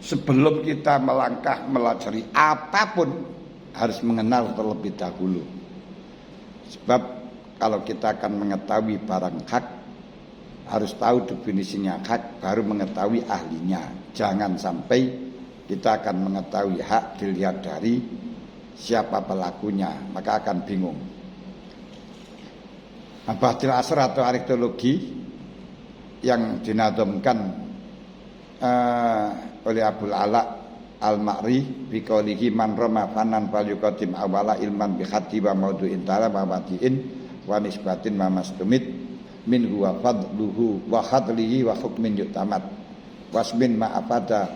sebelum kita melangkah melajari apapun harus mengenal terlebih dahulu. Sebab kalau kita akan mengetahui barang hak, harus tahu definisinya hak, baru mengetahui ahlinya. Jangan sampai kita akan mengetahui hak dilihat dari siapa pelakunya, maka akan bingung. Bahdil Asr atau ariktologi yang dinadhamkan oleh Abul Ala Al-Ma'ri biqaulihi man rama fanan fal yuqaddim awala ilman bi khatti wa maudu'in ta'ala wa wadi'in wa nisbatin wa mastumit min huwa fadluhu wa khadlihi wa hukmin yutamat wasmin ma'afada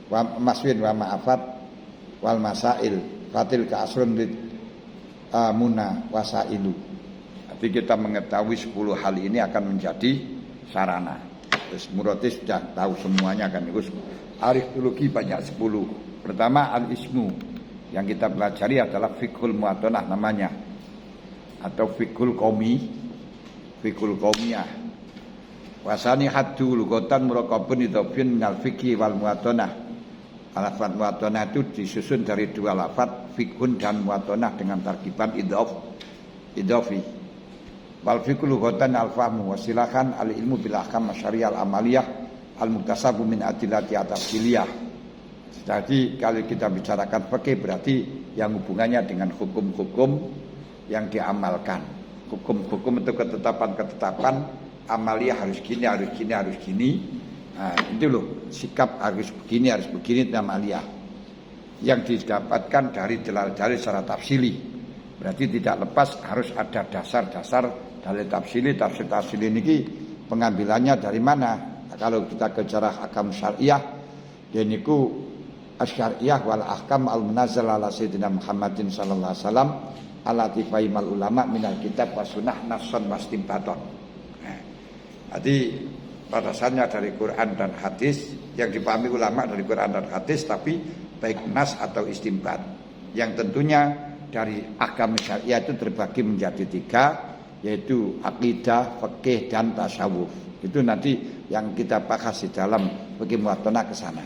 wa maswin wa ma'afat wal masail fatil ka asrun lid muna wasailu. Jadi kita mengetahui 10 hal ini akan menjadi sarana. Terus Murati sudah tahu semuanya kan. Ariftologi banyak 10. Pertama al-ismu, yang kita pelajari adalah fiqhul muatonah namanya, atau fiqhul qomi, fiqhul qomiyah. Wasani haddu lughatan muraqabun idhofin minal fiqhi wal muatonah. Lafaz muatonah itu disusun dari 2 lafaz, fiqhun dan muatonah dengan tarkiban idhofi. Wal fiqhu lughatan al-fahmu wasilahan al-ilmu bil ahkam syariah al-amaliyah al-muktasabu min adillati at-tafsiliyah. Jadi kalau kita bicarakan fikih berarti yang hubungannya dengan hukum-hukum yang diamalkan. Hukum-hukum itu ketetapan-ketetapan amaliyah harus gini, harus gini, harus gini. Nah, itu loh, sikap harus begini itu amaliyah. Yang didapatkan dari dalil-dalil secara tafsili. Berarti tidak lepas harus ada dasar-dasar dalil tafsili. Tafsir ini pengambilannya dari mana? Nah, kalau kita ke jarah ahkam syariah, yaitu asy-syariah wal ahkam al-munazzal ala sayyidina Muhammadin sallallahu alaihi wasallam allati fahimal ulama minal kitab was sunnah nafsan wastimbaton. Nah, jadi pada dasarnya dari Quran dan hadis, yang dipahami ulama dari Quran dan hadis, tapi baik nas atau istimbat. Yang tentunya dari ahkam syariah itu terbagi menjadi 3, yaitu akidah, fikih dan tasawuf. Itu nanti yang kita bahas di dalam fikih muatonah ke sana.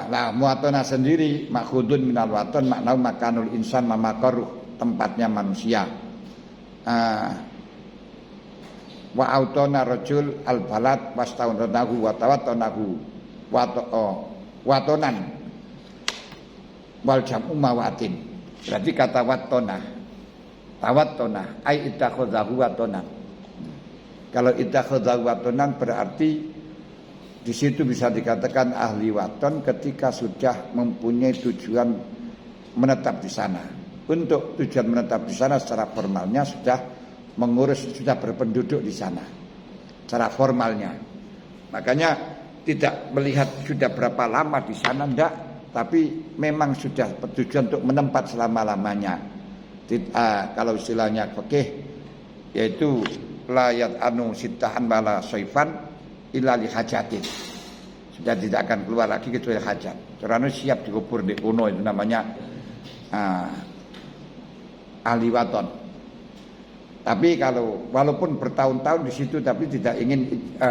Nah, muatonah sendiri makhudun minal waton maknau makanul insan mamakaruh, tempatnya manusia. Wa autona rajul al balad wastaunahu wa tawatonahu watonan wal jam'u mawatin. Berarti kata watona ai ittakhadhahu watonan. Kalau ittakhadhahu watonan berarti di situ bisa dikatakan ahli waton ketika sudah mempunyai tujuan menetap di sana. Untuk tujuan menetap di sana secara formalnya sudah mengurus, sudah berpenduduk di sana secara formalnya. Makanya tidak melihat sudah berapa lama di sana, enggak, tapi memang sudah bertujuan untuk menempat selama-lamanya. Kalau istilahnya fikih yaitu layat anu sitahan bala soifan illa li hajatin. Sudah tidak akan keluar lagi kecuali hajat. Terus siap dikubur di kuno, itu namanya ahli waton. Tapi kalau walaupun bertahun-tahun di situ tapi tidak ingin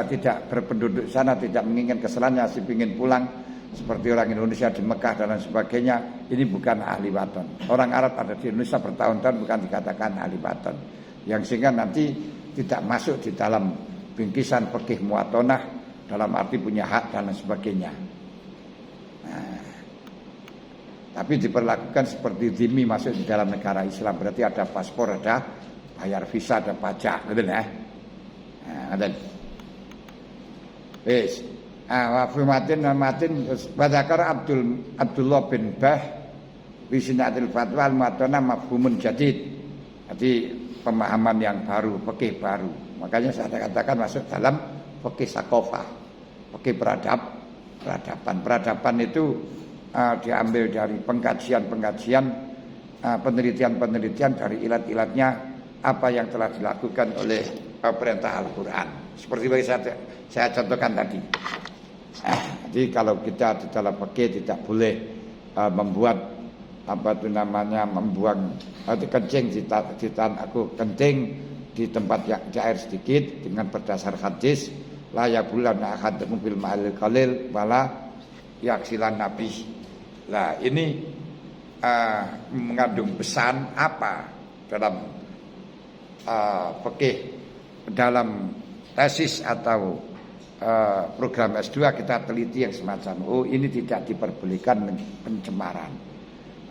tidak berpenduduk sana, tidak menginginkan keselannya, masih ingin pulang seperti orang Indonesia di Mekah dan lain sebagainya, ini bukan ahli waton. Orang Arab ada di Indonesia bertahun-tahun bukan dikatakan ahli waton. Yang sehingga nanti tidak masuk di dalam bingkisan fikih muatonah dalam arti punya hak dan lain sebagainya. Nah, tapi diperlakukan seperti dhimmi masuk di dalam negara Islam, berarti ada paspor, ada bayar visa, ada pajak, gitu ya. Nah, ada. Wis. Wa matin badakar Abdullah bin Bah bisinatil fatwa al-muatonah mafhumun jadid. Jadi pemahaman yang baru, fikih baru. Makanya saya katakan masuk dalam fikih sakofah, fikih peradaban. Peradaban itu diambil dari pengkajian-pengkajian, penelitian-penelitian dari ilat-ilatnya apa yang telah dilakukan oleh perintah Al-Quran. Seperti yang saya contohkan tadi. Jadi kalau kita di dalam fikih tidak boleh membuat membuang kencing di tanah, aku kencing di tempat yang di air sedikit dengan berdasar hadis la yabulan ahadukum bil ma'al qalil wala yaksilan nabi. Lah ini mengandung pesan apa dalam fikih, dalam tesis atau program S2 kita teliti yang semacam ini tidak diperbolehkan pencemaran.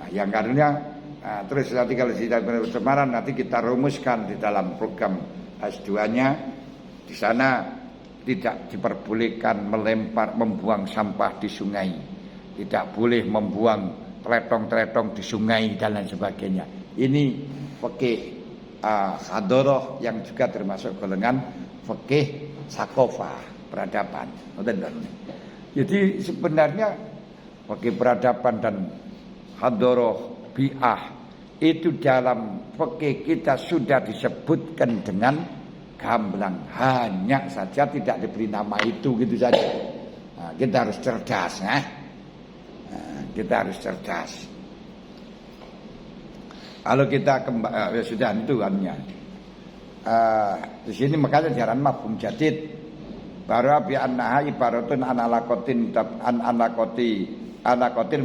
Nah, yang karenanya terus nanti kalau tidak pencemaran nanti kita rumuskan di dalam program S2-nya, di sana tidak diperbolehkan membuang sampah di sungai, tidak boleh membuang teletong-teletong di sungai dan lain sebagainya. Ini fikih hadoroh yang juga termasuk golongan fikih sakofah, peradaban. Jadi sebenarnya fikih peradaban dan hadoroh bi'ah itu dalam fikih kita sudah disebutkan dengan gamblang, hanya saja tidak diberi nama itu gitu saja. Nah, kita harus cerdas, kita harus cerdas. Kalau kita ya sudah itu hanya di sini makanya jaran mafhum jadid. Bara bi annaha ibaratun anaqotin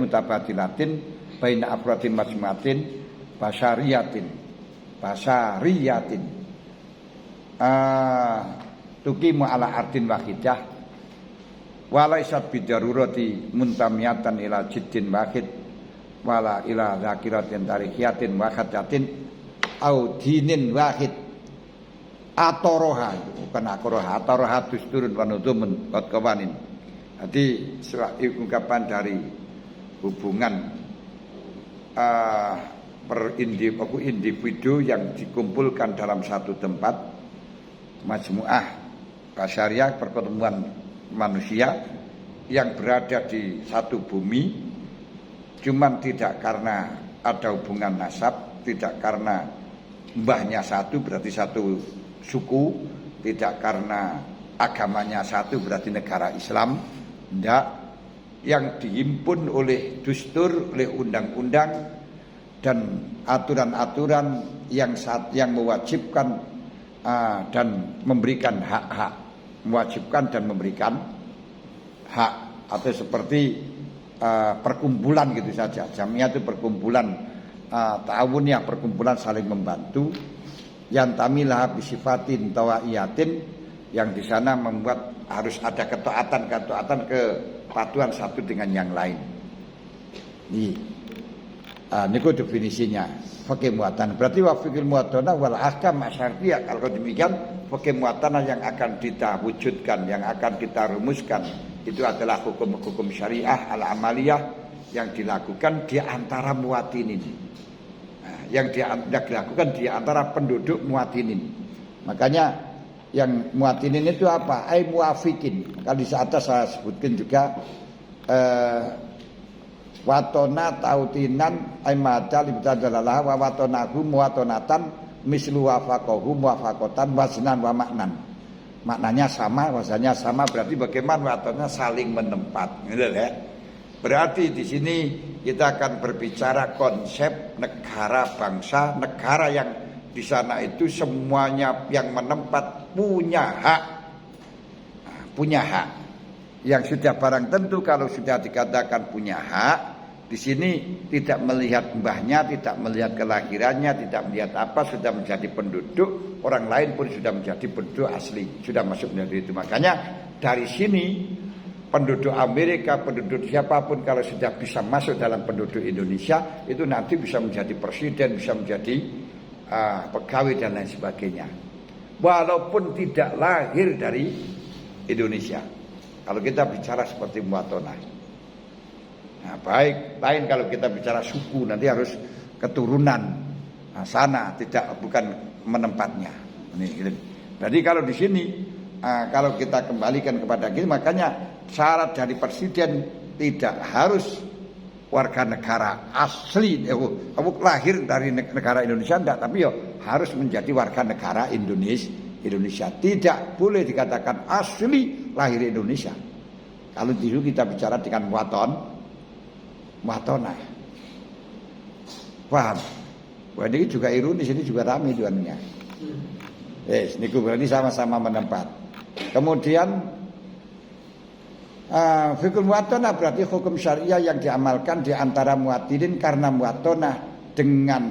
mutabadilatin baina afradin majmu'atin basyariyatin tuqimu ala ardin wahidah wala isat bidarurati muntamiyatan ila jiddin wahid wala ila zakiratin tarihiyatin wahadatin au dinin wahid atoroha, bukan akoroha, atoroha dusturun wanudumun kot kawanin. Jadi ungkapan dari hubungan individu yang dikumpulkan dalam satu tempat, majmu'ah basyariah, pertemuan manusia yang berada di satu bumi, cuman tidak karena ada hubungan nasab, tidak karena mbahnya satu berarti satu suku, tidak karena agamanya satu berarti negara Islam, tidak, yang dihimpun oleh dustur, oleh undang-undang dan aturan-aturan yang mewajibkan dan memberikan hak-hak, mewajibkan dan memberikan hak, atau seperti perkumpulan gitu saja. Jamiah itu perkumpulan ta'awuniyah, perkumpulan saling membantu, yang tamilah bisifatin tawaiyatin, yang di sana membuat harus ada ketaatan kepatuhan satu dengan yang lain. Ini definisinya fikih muatan. Berarti wa fikih muatana wal ahkam asyariyah. Kalau demikian fikih muatan yang akan kita wujudkan, yang akan kita rumuskan itu adalah hukum-hukum syariah al-amaliyah yang dilakukan di antara muatinin. Yang dilakukan di antara penduduk muatinin. Makanya yang muatinin itu apa? Ai muafikin. Kali atas saya sebutkan juga watona tautinan ai madal ibtadalah wa watonahu muatonatan mislu wafaqahu muwafaqatan waznan wa maknan. Maknanya sama, wazannya sama, berarti bagaimana watonnya saling menempat. Gitu ya. Berarti di sini kita akan berbicara konsep negara bangsa, negara yang di sana itu semuanya yang menempat punya hak. Punya hak. Yang sudah barang tentu kalau sudah dikatakan punya hak, di sini tidak melihat mbahnya, tidak melihat kelahirannya, tidak melihat apa, sudah menjadi penduduk, orang lain pun sudah menjadi penduduk asli, sudah masuk menjadi itu. Makanya dari sini penduduk Amerika, penduduk siapapun kalau sudah bisa masuk dalam penduduk Indonesia, itu nanti bisa menjadi presiden, bisa menjadi pegawai dan lain sebagainya. Walaupun tidak lahir dari Indonesia. Kalau kita bicara seperti muatonah. Nah, baik, lain kalau kita bicara suku, nanti harus keturunan sana, bukan menempatnya. Jadi kalau di sini, kalau kita kembalikan kepada kita, makanya syarat dari presiden tidak harus warga negara asli, lahir dari negara Indonesia enggak, tapi harus menjadi warga negara Indonesia. Tidak boleh dikatakan asli lahir Indonesia. Kalau dulu kita bicara dengan muatonah. Paham? Wah, ini juga ironis, ini juga ramai duanya. Niku berarti sama-sama menempat. Kemudian fikul muwatonah berarti hukum syariah yang diamalkan di antara muwattinin karena muwatonah dengan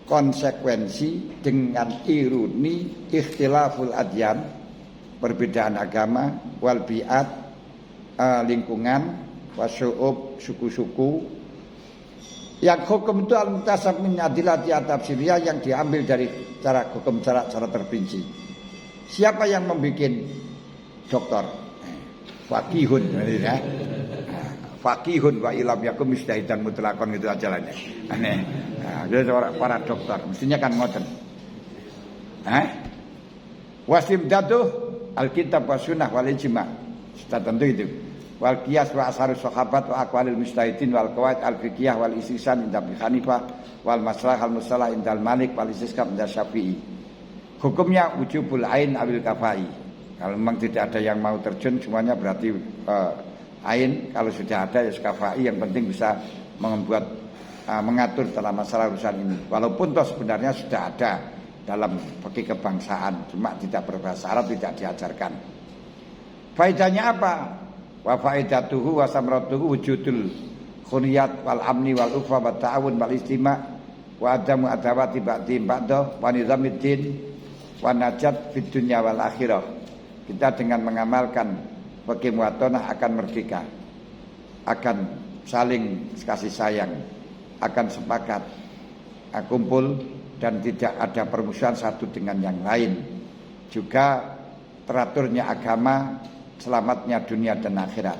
konsekuensi, dengan ironi ikhtilaful adyan, perbedaan agama, wal bi'at, lingkungan, wasyu'ub, suku-suku. Yang hukum itu al-mutasab min adillati at-tafsiriyah yang diambil dari cara hukum cara terperinci. Siapa yang membuat dokter? Fakihun, ya. Fakihun wa ilam yakum mustahidan mutlaqan gitu aja lah. Aneh. Nah, jadi para dokter mestinya kan ngoten. Wasimdadu alkitab wa sunnah wal ijma'. Sudah tentu itu. Wal qiyas wa asharus sahabat wa aqwalil mustahidin wal qawaid al fiqhiyah wal istisan inda Abi Hanifah wal masalah al musalah indal Malik wal istisqam inda Syafi'i. Hukumnya wujubul ain awil kafai. Kalau memang tidak ada yang mau terjun semuanya berarti ain. Kalau sudah ada ya kafai, yang penting bisa membuat mengatur dalam masalah urusan ini. Walaupun toh sebenarnya sudah ada dalam fikih kebangsaan, cuma tidak berbahasa Arab, tidak diajarkan. Faedahnya apa? Wa faedatuhu wa samratuhu wujudul khuriyat wal amni wal ufa wa ta'awun wal istima' wa adamu adawati ba'di ba'da wa nizamiddin wa najat fid dunya wal akhirah. Kita dengan mengamalkan fikih muwatonah akan merdeka, akan saling kasih sayang, akan sepakat, kumpul dan tidak ada permusuhan satu dengan yang lain. Juga teraturnya agama, selamatnya dunia dan akhirat.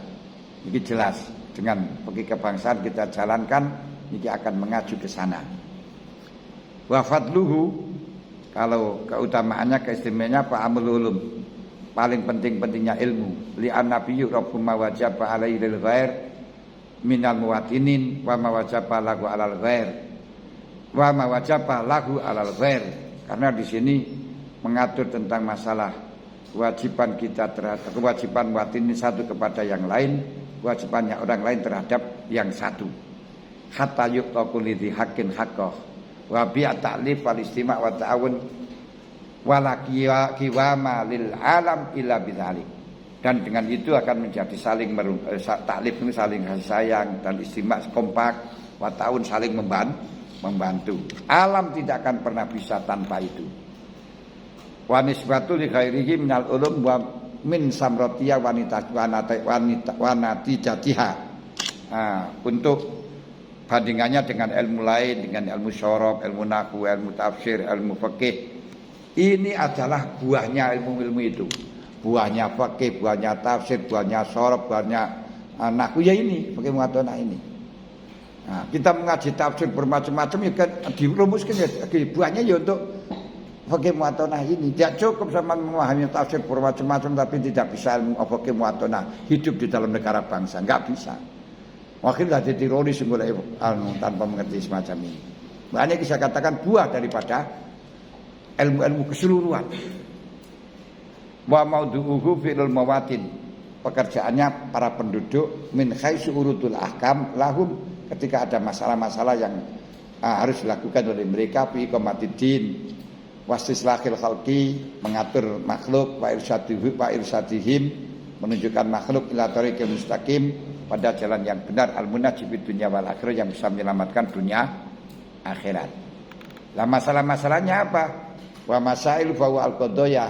Ini jelas dengan fikih kebangsaan kita jalankan, ini akan mengacu ke sana. Wa fadluhu, kalau keutamaannya keistimewaannya fa amul ulum, paling penting-pentingnya ilmu. Li annabiyyu rabbuma wajaba alaihi lil ghair minal muwatinin wa ma wajaba lahu alal ghair wa ma wajaba lahu alal ghair. Karena di sini mengatur tentang masalah kewajiban kita terhadap kewajiban muwatinin satu kepada yang lain, kewajibannya orang lain terhadap yang satu. Hatta yuqtaqu lidhi haqqin haqqah wa bi'a ta'lif wal istima' wa ta'awun wala kiwama lil alam illa bidzalik. Dan dengan itu akan menjadi saling taklif ini saling kasih sayang, dan istimak kompak, wa ta'awun saling membantu. Alam tidak akan pernah bisa tanpa itu. Wa nisbatu li ghairihi minal ulum wa min samratiyah wanati jatiha. Untuk bandingannya dengan ilmu lain, dengan ilmu syarab, ilmu nahwu, ilmu tafsir, ilmu fikih, ini adalah buahnya ilmu-ilmu itu. Buahnya fikih, buahnya tafsir, buahnya syarab, buahnya nahwu, ya ini fikih muwatonah ini. Nah, kita mengaji tafsir bermacam-macam ya kan dirumuskan ya buahnya ya untuk fikih muwatonah ini. Tidak cukup sama memahami tafsir bermacam-macam tapi tidak bisa ilmu fikih muwatonah hidup di dalam negara bangsa, enggak bisa. Wakillah jadi teroris mulai tanpa mengerti semacam ini. Nah, ini bisa katakan buah daripada ilmu-ilmu keseluruhan. Wa maudu'uhu fi'lul mawatin, pekerjaannya para penduduk min khaisu urudul ahkam lahum, ketika ada masalah-masalah yang harus dilakukan oleh mereka fi iqamatiddin wastislahil khalqi, mengatur makhluk, wa irsadihim, menunjukkan makhluk ila thariqil mustaqim, pada jalan yang benar, al-munajjib dunya wal akhirah, yang bisa menyelamatkan dunia akhirat. Lah masalah-masalahnya apa? Wa masail fa al-qadaya,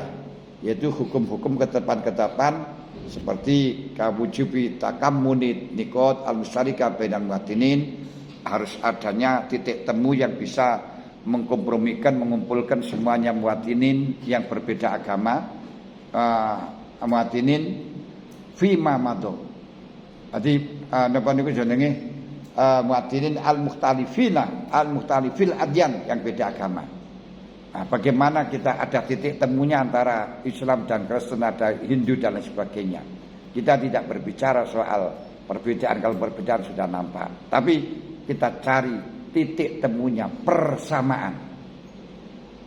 yaitu hukum-hukum ketetapan-ketetapan seperti kawujubi takammunid niqat al-mustarika bainal muwattinin, harus adanya titik temu yang bisa mengkompromikan, mengumpulkan semuanya muwattinin yang berbeda agama, muwattinin fima madho. Jadi napa niku jenenge muwattinin al-mukhtalifil adyan, yang beda agama. Nah, bagaimana kita ada titik temunya antara Islam dan Kristen, ada Hindu dan lain sebagainya. Kita tidak berbicara soal perbedaan, kalau perbedaan sudah nampak, tapi kita cari titik temunya persamaan.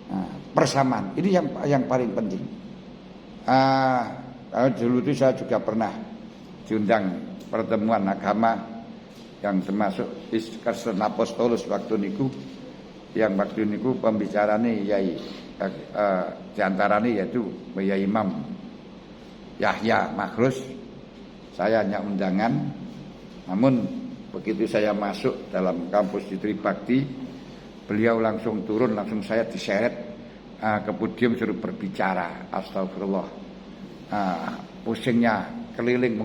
Nah, persamaan ini yang paling penting. Dulu itu saya juga pernah diundang pertemuan agama yang termasuk Kristen Apostolus waktu niku, yang waktu niku pembicarane yai diantarane yaitu Yai Imam Yahya Makhrus. Saya hanya undangan, namun begitu saya masuk dalam kampus di Tribakti, beliau langsung turun, langsung saya diseret ke podium suruh berbicara. Astagfirullah, pusingnya keliling,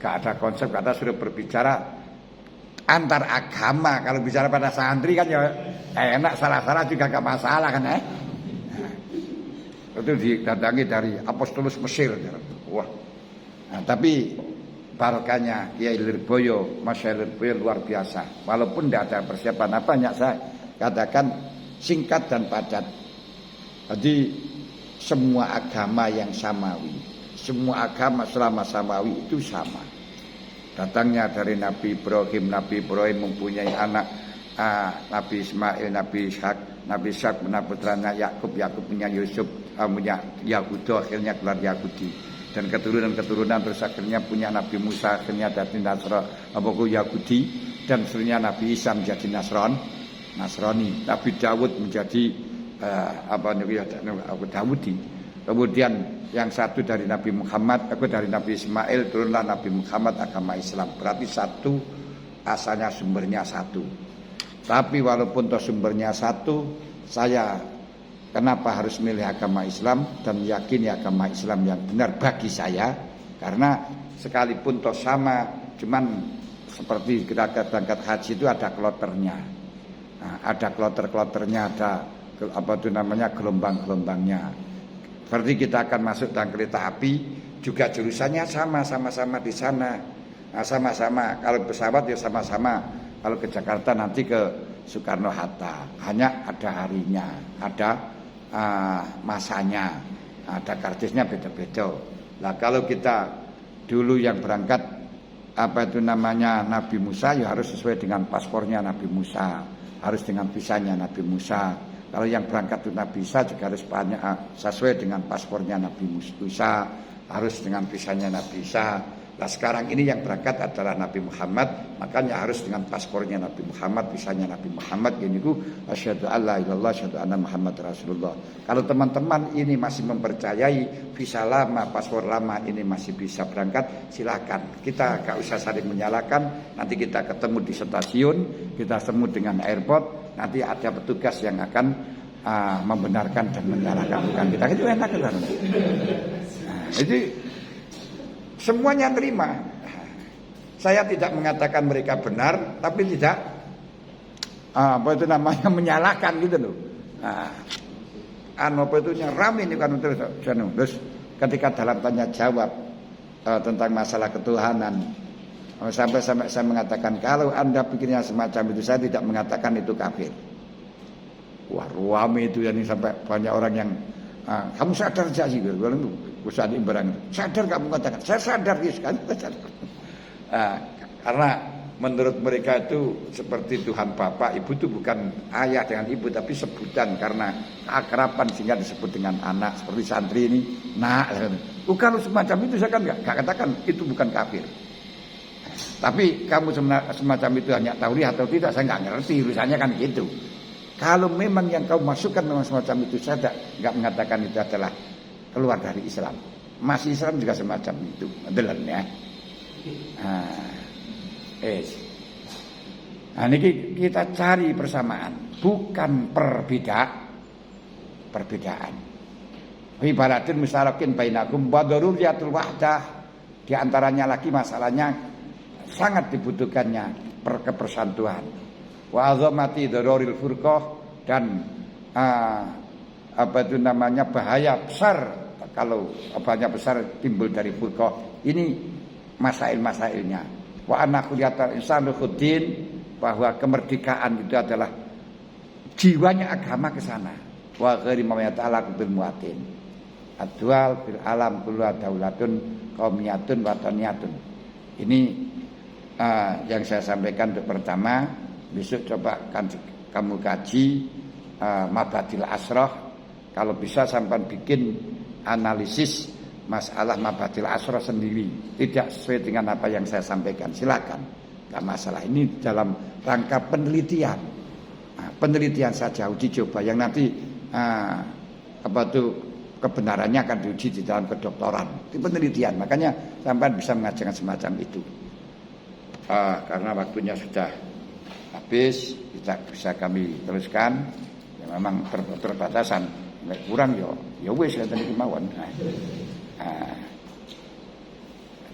gak ada konsep, gak ada, suruh berbicara antar agama. Kalau bicara pada santri kan ya enak, salah-salah juga gak masalah kan . Itu didatangi dari Apostolus Mesir. Wah. Nah, tapi barokahnya Kiai Lirboyo, Mas Lirboyo luar biasa. Walaupun tidak ada persiapan banyak, saya katakan singkat dan padat. Jadi semua agama yang samawi, semua agama selama samawi itu sama. Datangnya dari Nabi Ibrahim mempunyai anak Nabi Ismail, Nabi Ishak putranya Yakub punya Yusuf, punya Yahuda, akhirnya keluar Yahudi. Dan keturunan terus akhirnya punya Nabi Musa, akhirnya dari Yahudi, dan seterusnya Nabi Isa menjadi Nasrani, Nabi Dawud menjadi Dawudi. Kemudian yang satu dari Nabi Muhammad, dari Nabi Ismail turunlah Nabi Muhammad, agama Islam. Berarti satu, asalnya sumbernya satu. Tapi walaupun sumbernya satu, saya kenapa harus milih agama Islam dan meyakini agama Islam yang benar bagi saya? Karena sekalipun sama, cuman seperti kita berangkat haji itu ada kloternya. Nah, ada kloter-kloternya, ada gelombang-gelombangnya. Seperti kita akan masuk dalam kereta api, juga jurusannya sama-sama di sana. Nah, sama-sama, kalau pesawat ya sama-sama. Kalau ke Jakarta nanti ke Soekarno-Hatta, hanya ada harinya, ada masanya, ada kartisnya beda-beda. Nah, kalau kita dulu yang berangkat Nabi Musa, ya harus sesuai dengan paspornya Nabi Musa, harus dengan visanya Nabi Musa. Kalau yang berangkat itu Nabi Isa juga harus sesuai dengan paspornya Nabi Musa, harus dengan visanya Nabi Isa. Nah, sekarang ini yang berangkat adalah Nabi Muhammad, makanya harus dengan paspornya Nabi Muhammad, visanya Nabi Muhammad. Ini ku asyhadu alla ilallah asyhadu anna Muhammad Rasulullah. Kalau teman-teman ini masih mempercayai visa lama, paspor lama ini masih bisa berangkat, silakan. Kita gak usah saling menyalahkan. Nanti kita ketemu di stasiun, kita ketemu dengan airport, nanti ada petugas yang akan membenarkan dan menyalahkan bukan kita. Itu enak kan? Jadi semuanya terima. Saya tidak mengatakan mereka benar, tapi tidak menyalahkan gitu loh. Nyeram ini kan terus ketika dalam tanya jawab tentang masalah ketuhanan, sampai saya mengatakan kalau Anda pikirnya semacam itu, saya tidak mengatakan itu kafir. Wah, ruame itu yang sampai banyak orang yang kamu sadar saja sih, usah diimbarang. Sadar kamu katakan, saya sadar sekali. Karena menurut mereka itu seperti Tuhan Bapak, Ibu itu bukan ayah dengan ibu, tapi sebutan karena keakraban sehingga disebut dengan anak. Seperti santri ini, nak. Kalau semacam itu saya kan gak katakan itu bukan kafir. Tapi kamu semacam itu hanya tauri atau tidak, saya nggak ngerti. Urusannya kan gitu. Kalau memang yang kau masukkan memang semacam itu, saya nggak mengatakan itu adalah keluar dari Islam. Masih Islam juga semacam itu, betul ya. Nah, ini kita cari persamaan, bukan perbedaan. Ibaratin musyarokin bainakum wa daruriyatul wahdah. Di antaranya lagi masalahnya sangat dibutuhkannya kepersatuan. Wa azamati daruril furqah, dan bahaya besar kalau bahaya besar timbul dari furqah. Ini masail-masailnya. Wa anna kuliyatal insanu khuddin, bahwa kemerdekaan itu adalah jiwanya agama ke sana. Wa ghairi ma yata'allaqu bil muwatin. Adwal fil alam kullu daulatun qaumiyatun wataniyatun. Ini yang saya sampaikan untuk pertama. Besok coba kamu kaji Mabadil Asroh. Kalau bisa sampai bikin analisis masalah Mabadil Asroh sendiri, tidak sesuai dengan apa yang saya sampaikan, silakan, gak masalah. Ini dalam rangka penelitian, penelitian saja, uji coba yang nanti kebenarannya akan diuji di dalam kedokteran. Itu penelitian, makanya sampai bisa mengajarkan semacam itu. Karena waktunya sudah habis, tidak bisa kami teruskan. Ya memang terbatasan, nggak kurang ya wes kata niki mawon.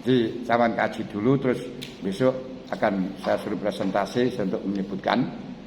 Jadi zaman kaji dulu, terus besok akan saya suruh presentasi untuk menyebutkan